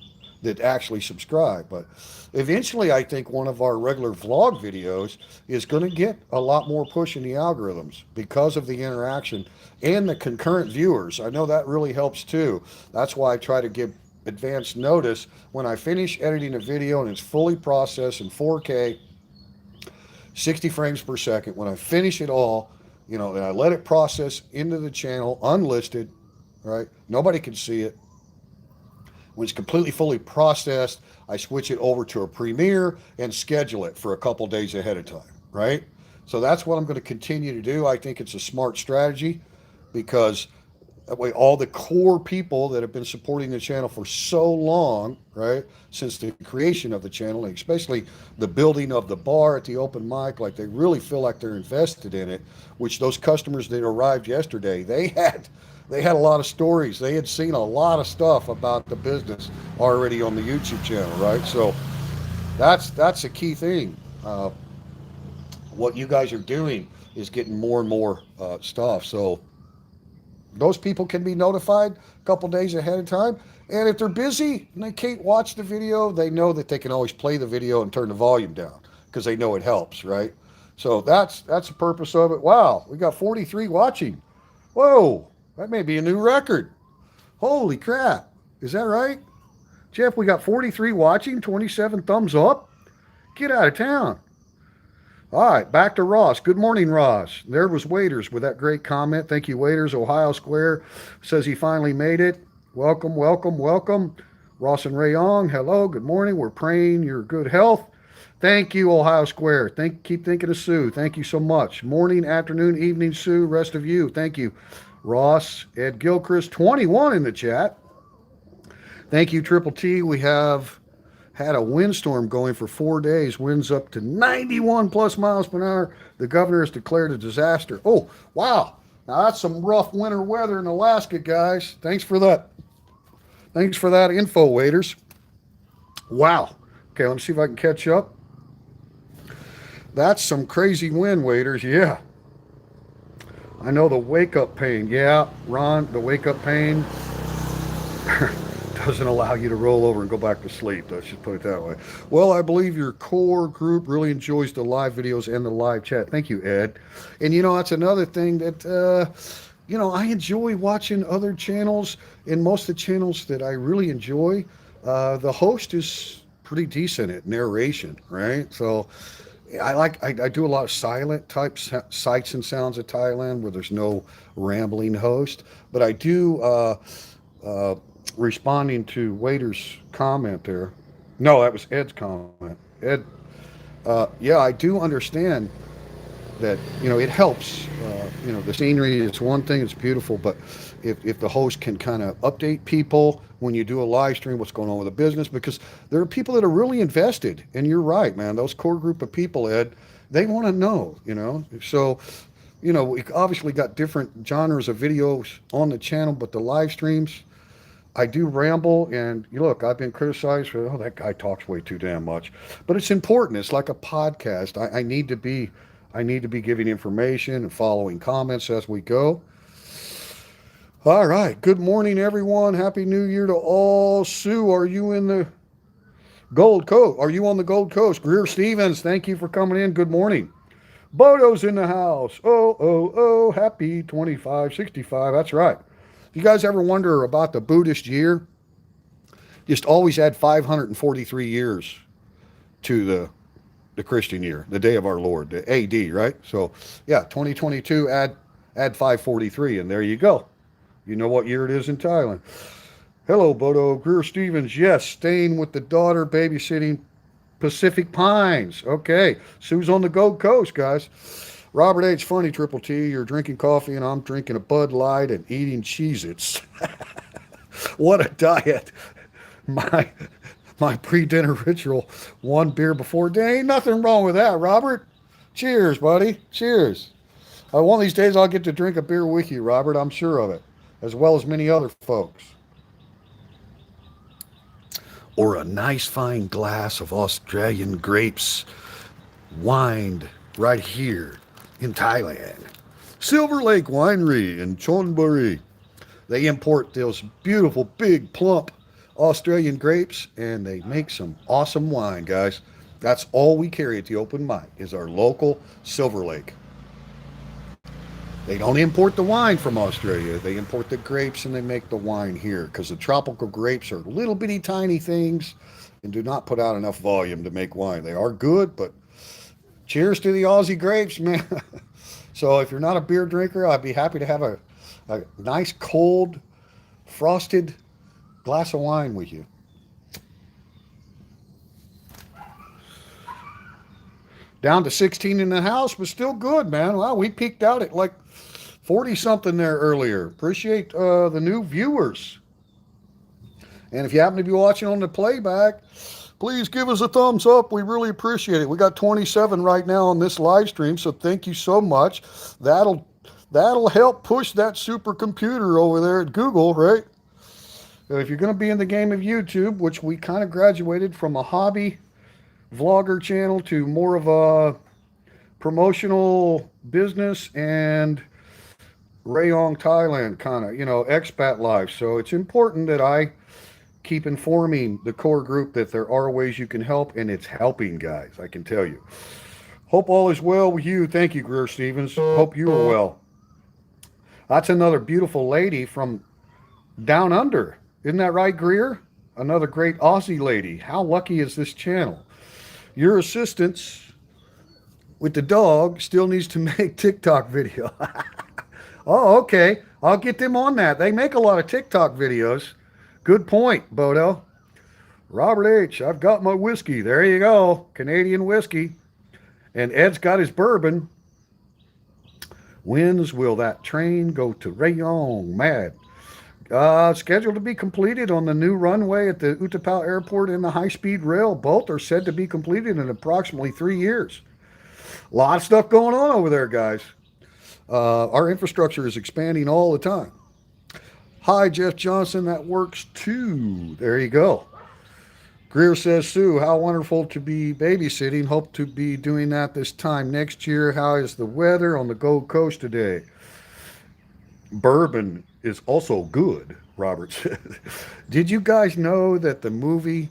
that actually subscribe. But eventually, I think one of our regular vlog videos is going to get a lot more push in the algorithms because of the interaction and the concurrent viewers. I know that really helps too. That's why I try to give advance notice when I finish editing a video and it's fully processed in 4K, 60 frames per second. When I finish it all, and I let it process into the channel unlisted, right? Nobody can see it. When it's completely fully processed, I switch it over to a premiere and schedule it for a couple days ahead of time, right? So that's what I'm going to continue to do. I think it's a smart strategy, because that way all the core people that have been supporting the channel for so long, right, since the creation of the channel, and especially the building of the bar at the open mic, like they really feel like they're invested in it, which those customers that arrived yesterday, they had a lot of stories. They had seen a lot of stuff about the business already on the YouTube channel, right? So that's a key thing. What you guys are doing is getting more and more stuff. So those people can be notified a couple days ahead of time. And if they're busy and they can't watch the video, they know that they can always play the video and turn the volume down, because they know it helps, right? So that's the purpose of it. Wow, we got 43 watching. Whoa. That may be a new record. Holy crap. Is that right? Jeff, we got 43 watching, 27 thumbs up. Get out of town. All right, back to Ross. Good morning, Ross. There was Waiters with that great comment. Thank you, Waiters. Ohio Square says he finally made it. Welcome, welcome, welcome. Ross and Rayong, hello, good morning. We're praying your good health. Thank you, Ohio Square. Keep thinking of Sue. Thank you so much. Morning, afternoon, evening, Sue. Rest of you. Thank you. Ross, Ed Gilchrist, 21 in the chat. Thank you, Triple T. We have had a windstorm going for 4 days. Winds up to 91 plus miles per hour. The governor has declared a disaster. Oh, wow. Now that's some rough winter weather in Alaska, guys. Thanks for that Thanks for that info, waiters. Wow. Okay, let me see if I can catch up. That's some crazy wind, waiters. Yeah. I know the wake-up pain. Yeah, Ron, the wake-up pain doesn't allow you to roll over and go back to sleep. Let's just put it that way. Well, I believe your core group really enjoys the live videos and the live chat. Thank you, Ed. And that's another thing that I enjoy watching other channels. And most of the channels that I really enjoy, the host is pretty decent at narration, right? So I do a lot of silent type sights and sounds of Thailand where there's no rambling host. But I do responding to Waiter's comment there. No, that was Ed's comment. Ed, yeah, I do understand that it helps. The scenery is one thing; it's beautiful, but if the host can kind of update people when you do a live stream, what's going on with the business, because there are people that are really invested, and you're right, man. Those core group of people, Ed, they want to know. So we obviously got different genres of videos on the channel, but the live streams, I do ramble, and look, I've been criticized for, that guy talks way too damn much, but it's important. It's like a podcast. I need to be giving information and following comments as we go. All right. Good morning, everyone. Happy New Year to all. Sue, are you in the Gold Coast? Are you on the Gold Coast? Greer Stevens, thank you for coming in. Good morning. Bodo's in the house. Oh, happy 2565. That's right. You guys ever wonder about the Buddhist year? Just always add 543 years to the Christian year, the day of our Lord, the AD, right? So, yeah, 2022, add 543, and there you go. You know what year it is in Thailand. Hello, Bodo. Greer Stevens, yes, staying with the daughter, babysitting Pacific Pines. Okay, Sue's on the Gold Coast, guys. Robert H. Funny, Triple T, you're drinking coffee, and I'm drinking a Bud Light and eating Cheez-Its. What a diet. My pre-dinner ritual, one beer before dinner. Ain't nothing wrong with that, Robert. Cheers, buddy. Cheers. One of these days I'll get to drink a beer with you, Robert. I'm sure of it, as well as many other folks. Or a nice fine glass of Australian grapes, wined right here in Thailand. Silver Lake Winery in Chonburi. They import those beautiful, big, plump Australian grapes, and they make some awesome wine, guys. That's all we carry at the Open Mic is our local Silver Lake. They don't import the wine from Australia. They import the grapes and they make the wine here because the tropical grapes are little bitty tiny things and do not put out enough volume to make wine. They are good, but cheers to the Aussie grapes, man. So if you're not a beer drinker, I'd be happy to have a nice cold frosted glass of wine with you. Down to 16 in the house, but still good, man. Wow, we peaked out at like 40 something there earlier. Appreciate the new viewers. And if you happen to be watching on the playback, please give us a thumbs up. We really appreciate it. We got 27 right now on this live stream, so thank you so much. That'll help push that supercomputer over there at Google, right? If you're going to be in the game of YouTube, which we kind of graduated from a hobby vlogger channel to more of a promotional business and Rayong, Thailand kind of, expat life. So it's important that I keep informing the core group that there are ways you can help, and it's helping, guys, I can tell you. Hope all is well with you. Thank you, Greer Stevens. Hope you are well. That's another beautiful lady from down under. Isn't that right, Greer? Another great Aussie lady. How lucky is this channel? Your assistance with the dog still needs to make TikTok video. Oh, okay. I'll get them on that. They make a lot of TikTok videos. Good point, Bodo. Robert H., I've got my whiskey. There you go. Canadian whiskey. And Ed's got his bourbon. When's will that train go to Rayong? Mad. Scheduled to be completed on the new runway at the Utapao Airport and the high-speed rail. Both are said to be completed in approximately 3 years. A lot of stuff going on over there, guys. Our infrastructure is expanding all the time. Hi, Jeff Johnson. That works too. There you go. Greer says, Sue, how wonderful to be babysitting. Hope to be doing that this time next year. How is the weather on the Gold Coast today? Bourbon is also good, Robert says. Did you guys know that the movie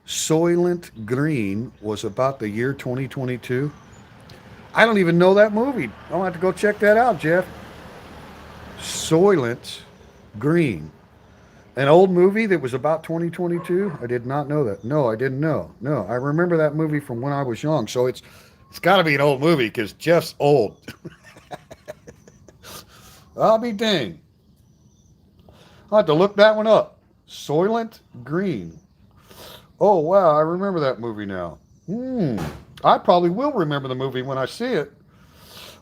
Soylent Green was about the year 2022? I don't even know that movie. I'll have to go check that out, Jeff. Soylent Green. An old movie that was about 2022? I did not know that. No, I didn't know. No, I remember that movie from when I was young. So it's got to be an old movie because Jeff's old. I'll be dang. I'll have to look that one up. Soylent Green. Oh, wow. I remember that movie now. I probably will remember the movie when I see it.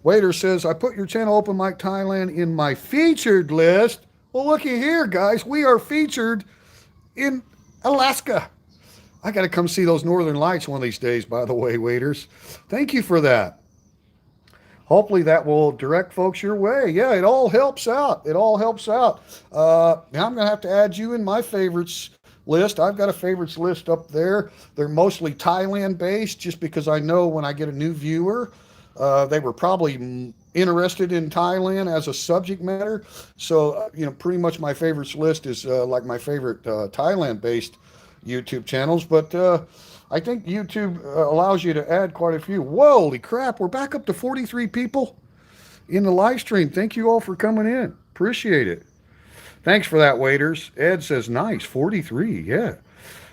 Waiter says, I put your channel Open Mic Thailand in my featured list. Well, looky here, guys. We are featured in Alaska. I got to come see those northern lights one of these days, by the way, waiters. Thank you for that. Hopefully that will direct folks your way. Yeah, it all helps out. It all helps out. Now I'm going to have to add you in my favorites list. I've got a favorites list up there. They're mostly Thailand based just because I know when I get a new viewer, they were probably interested in Thailand as a subject matter. So, pretty much my favorites list is like my favorite Thailand based YouTube channels. But I think YouTube allows you to add quite a few. Whoa, holy crap, we're back up to 43 people in the live stream. Thank you all for coming in. Appreciate it. Thanks for that, waiters. Ed says, nice, 43. Yeah,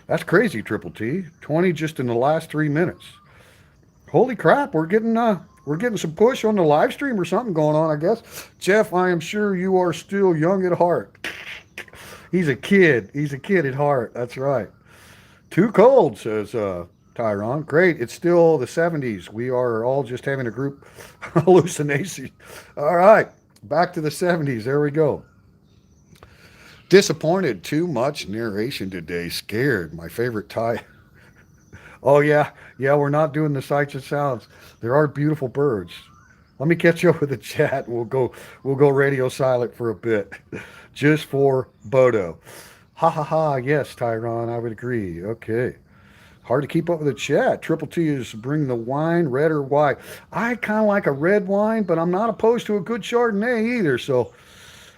that's crazy, Triple T. 20 just in the last 3 minutes. Holy crap, we're getting some push on the live stream or something going on, I guess. Jeff, I am sure you are still young at heart. He's a kid. He's a kid at heart. That's right. Too cold, says Tyron. Great. It's still the 70s. We are all just having a group hallucination. All right. Back to the 70s. There we go. Disappointed. Too much narration today. Scared. My favorite Thai. Oh, yeah. Yeah, we're not doing the sights and sounds. There are beautiful birds. Let me catch you up with the chat. We'll go radio silent for a bit. Just for Bodo. Ha ha ha. Yes, Tyron, I would agree. Okay. Hard to keep up with the chat. Triple T is bring the wine, red or white. I kind of like a red wine, but I'm not opposed to a good Chardonnay either. So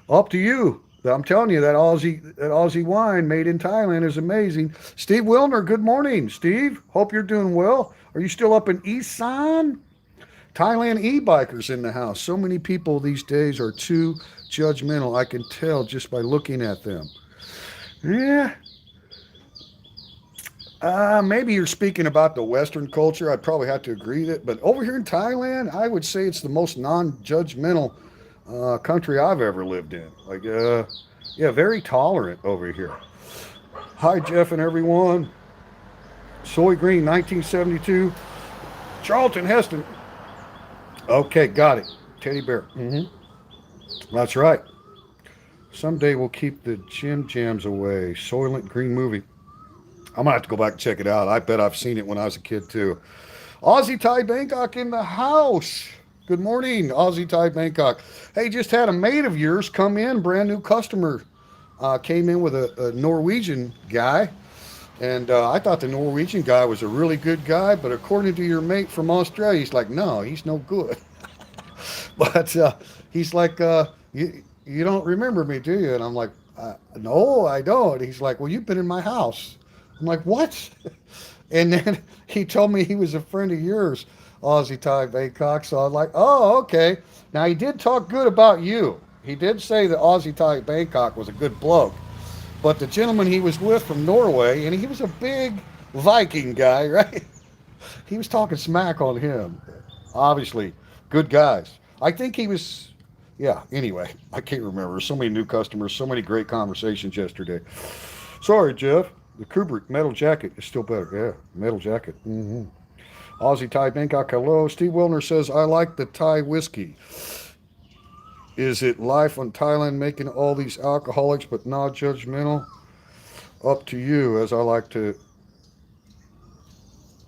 up to you. I'm telling you, that Aussie wine made in Thailand is amazing. Steve Wilner, good morning. Steve, hope you're doing well. Are you still up in Isan? Thailand e-bikers in the house. So many people these days are too judgmental. I can tell just by looking at them. Yeah. Maybe you're speaking about the Western culture. I'd probably have to agree that. But over here in Thailand, I would say it's the most non-judgmental country I've ever lived in. Like, yeah, very tolerant over here. Hi, Jeff and everyone. Soy Green, 1972. Charlton Heston. Okay, got it. Teddy bear. That's right. Someday we'll keep the Jim Jams away. Soylent Green movie. I'm going to have to go back and check it out. I bet I've seen it when I was a kid, too. Aussie Thai Bangkok in the house. Good morning, Aussie Thai Bangkok. Hey, just had a mate of yours come in, brand new customer. Came in with a Norwegian guy. And I thought the Norwegian guy was a really good guy, but according to your mate from Australia, he's like, no, he's no good. But he's like, you don't remember me, do you? And I'm like, no, I don't. He's like, well, you've been in my house. I'm like, what? And then he told me he was a friend of yours, Aussie Thai Bangkok. So I was like, oh, okay. Now, he did talk good about you. He did say that Aussie Thai Bangkok was a good bloke. But the gentleman he was with from Norway, and he was a big Viking guy, right? He was talking smack on him. Obviously, good guys. I think he was, yeah, anyway, I can't remember. So many new customers, so many great conversations yesterday. Sorry, Jeff. The Kubrick metal jacket is still better. Yeah, metal jacket. Aussie Thai Bangkok, hello. Steve Wilner says, I like the Thai whiskey. Is it life on Thailand making all these alcoholics but not judgmental? Up to you, as I like to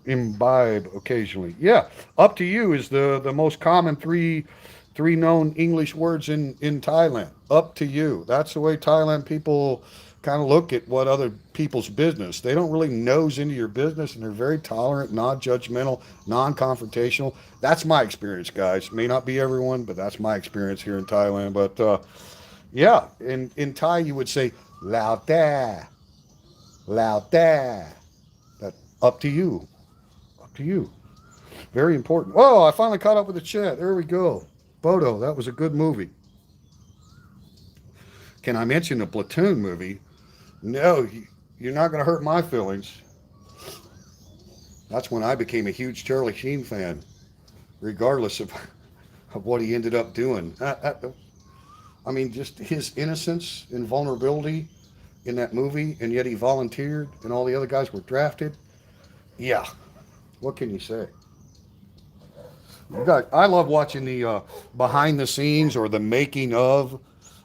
imbibe occasionally. Yeah, up to you is the most common three 3 known English words in Thailand. Up to you. That's the way Thailand people kind of look at what other people's business. They don't really nose into your business, and they're very tolerant, non-judgmental, non-confrontational. That's my experience, guys. May not be everyone, but that's my experience here in Thailand. But yeah, in Thai you would say lao da, lao da. That up to you, up to you. Very important. Oh, I finally caught up with the chat. There we go. Bodo, that was a good movie. Can I mention the Platoon movie? No, you're not going to hurt my feelings. That's when I became a huge Charlie Sheen fan, regardless of what he ended up doing. I mean, just his innocence and vulnerability in that movie, and yet he volunteered, and all the other guys were drafted. Yeah, what can you say? I love watching the behind the scenes or the making of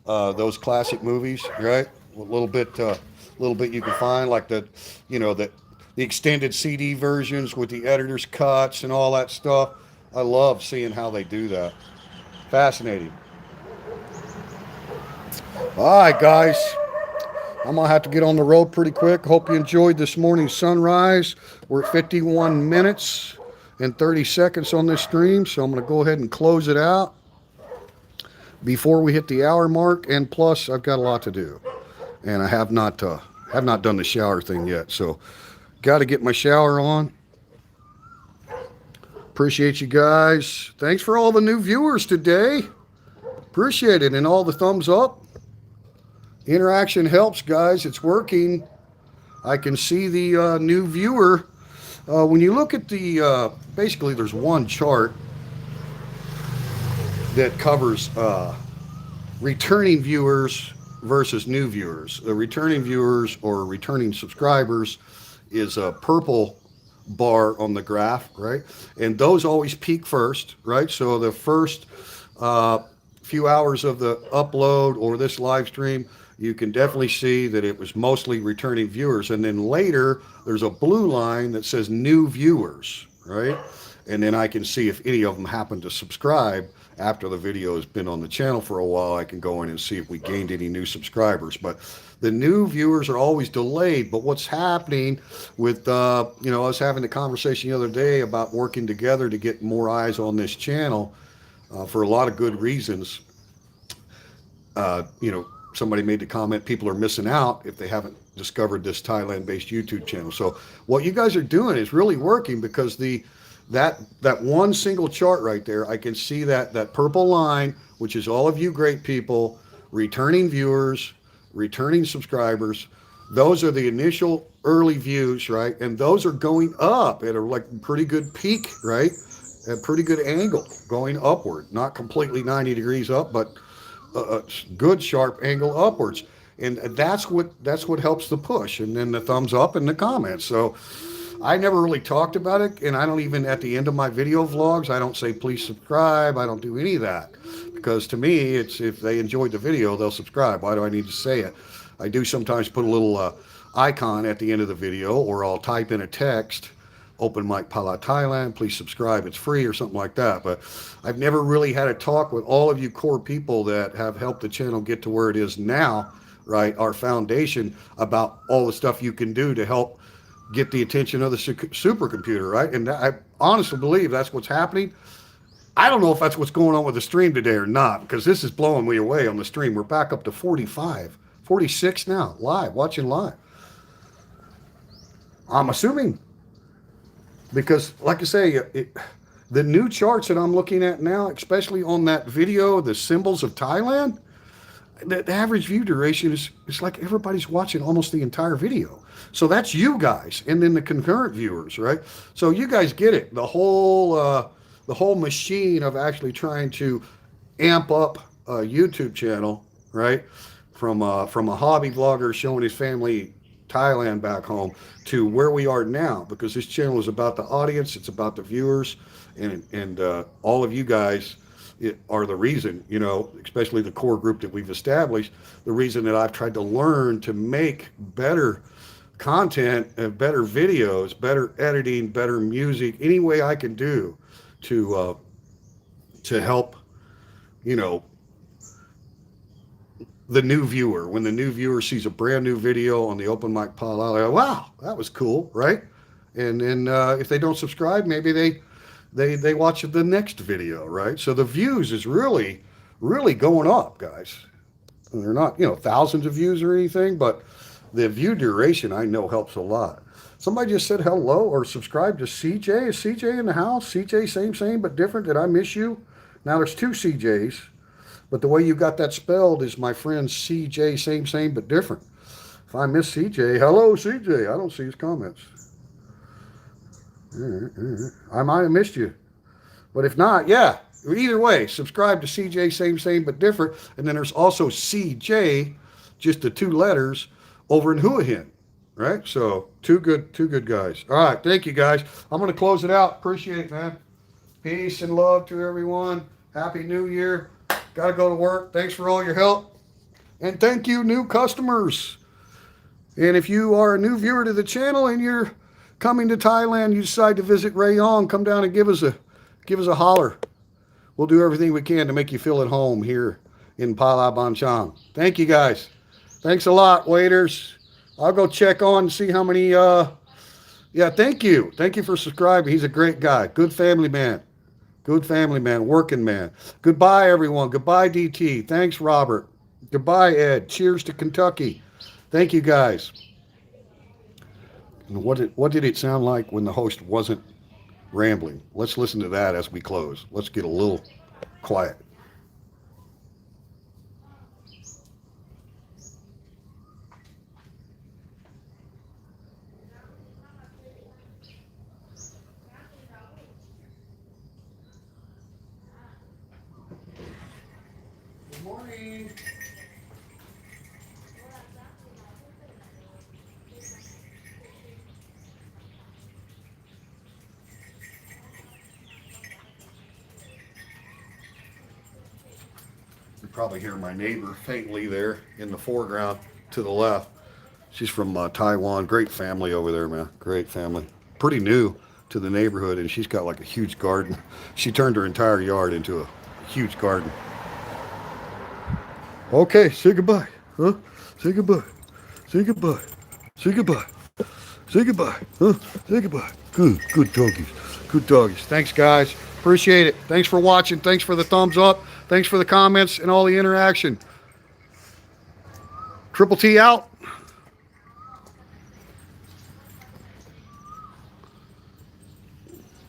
those classic movies, right? A little bit you can find, like the extended CD versions with the editor's cuts and all that stuff. I love seeing how they do that. Fascinating. All right, guys. I'm going to have to get on the road pretty quick. Hope you enjoyed this morning's sunrise. We're at 51 minutes and 30 seconds on this stream, so I'm going to go ahead and close it out before we hit the hour mark. And plus, I've got a lot to do, and I have not done the shower thing yet, so got to get my shower on. Appreciate you guys. Thanks for all the new viewers today. Appreciate it, and all the thumbs up. Interaction helps, guys. It's working. I can see the new viewer. When you look at the, basically there's one chart that covers returning viewers versus new viewers. The returning viewers or returning subscribers is a purple bar on the graph, right? And those always peak first, right? So the first few hours of the upload or this live stream, you can definitely see that it was mostly returning viewers. And then later, there's a blue line that says new viewers, right? And then I can see if any of them happen to subscribe after the video has been on the channel for a while. I can go in and see if we gained any new subscribers. But the new viewers are always delayed. But what's happening with, I was having a conversation the other day about working together to get more eyes on this channel for a lot of good reasons. Somebody made the comment, people are missing out if they haven't discovered this Thailand-based YouTube channel. So what you guys are doing is really working, because that one single chart right there, I can see that purple line, which is all of you great people, returning viewers, returning subscribers. Those are the initial early views, right? And those are going up at a pretty good peak, right? At a pretty good angle going upward, not completely 90 degrees up, but a good sharp angle upwards. And that's what helps the push. And then the thumbs up and the comments. So I never really talked about it, and I don't even, at the end of my video vlogs, I don't say please subscribe. I don't do any of that, because to me, it's if they enjoyed the video, they'll subscribe. Why do I need to say it? I do sometimes put a little icon at the end of the video, or I'll type in a text, Open Mic PHALA Thailand, please subscribe, it's free, or something like that. But I've never really had a talk with all of you core people that have helped the channel get to where it is now, right? Our foundation, about all the stuff you can do to help get the attention of the supercomputer, right? And I honestly believe that's what's happening. I don't know if that's what's going on with the stream today or not, because this is blowing me away on the stream. We're back up to 45, 46 now, watching live. I'm assuming, because like I say, the new charts that I'm looking at now, especially on that video, the symbols of Thailand, the average view duration is like everybody's watching almost the entire video. So that's you guys, and then the concurrent viewers, right? So you guys get it. The whole machine of actually trying to amp up a YouTube channel, right? From a hobby vlogger showing his family Thailand back home to where we are now, because this channel is about the audience, it's about the viewers, and all of you guys are the reason, especially the core group that we've established, the reason that I've tried to learn to make better content, better videos, better editing, better music, any way I can do to help you know, the new viewer. When the new viewer sees a brand new video on the Open Mic Phala, they go, wow, that was cool, right? And then if they don't subscribe, maybe they watch the next video, right? So the views is really, really going up, guys. And they're not, you know, thousands of views or anything, but the view duration I know helps a lot. Somebody just said hello or subscribe to CJ. Is CJ in the house? CJ, same, but different. Did I miss you? Now there's two CJs, but the way you got that spelled is my friend CJ, same, but different. If I miss CJ, hello CJ. I don't see his comments. I might have missed you. But if not, yeah. Either way, subscribe to CJ, same, but different. And then there's also CJ, just the two letters, over in Houahin, right? So two good guys. All right, thank you guys. I'm going to close it out. Appreciate it, man. Peace and love to everyone. Happy New Year. Got to go to work. Thanks for all your help. And thank you, new customers. And if you are a new viewer to the channel and you're coming to Thailand, you decide to visit Rayong, come down and give us a holler. We'll do everything we can to make you feel at home here in Phala Banchang. Thank you, guys. Thanks a lot, waiters. I'll go check on and see how many, yeah, thank you. Thank you for subscribing. He's a great guy. Good family man. Good family man. Working man. Goodbye, everyone. Goodbye, DT. Thanks, Robert. Goodbye, Ed. Cheers to Kentucky. Thank you, guys. And what did it sound like when the host wasn't rambling? Let's listen to that as we close. Let's get a little quiet. Good morning. You probably hear my neighbor faintly there in the foreground to the left. She's from Taiwan. Great family over there, man. Great family. Pretty new to the neighborhood, and she's got like a huge garden. She turned her entire yard into a huge garden. Okay, say goodbye. Huh? Say goodbye. Say goodbye. Say goodbye. Say goodbye. Huh? Say goodbye. Good doggies. Good doggies. Thanks, guys. Appreciate it. Thanks for watching. Thanks for the thumbs up. Thanks for the comments and all the interaction. Triple T out.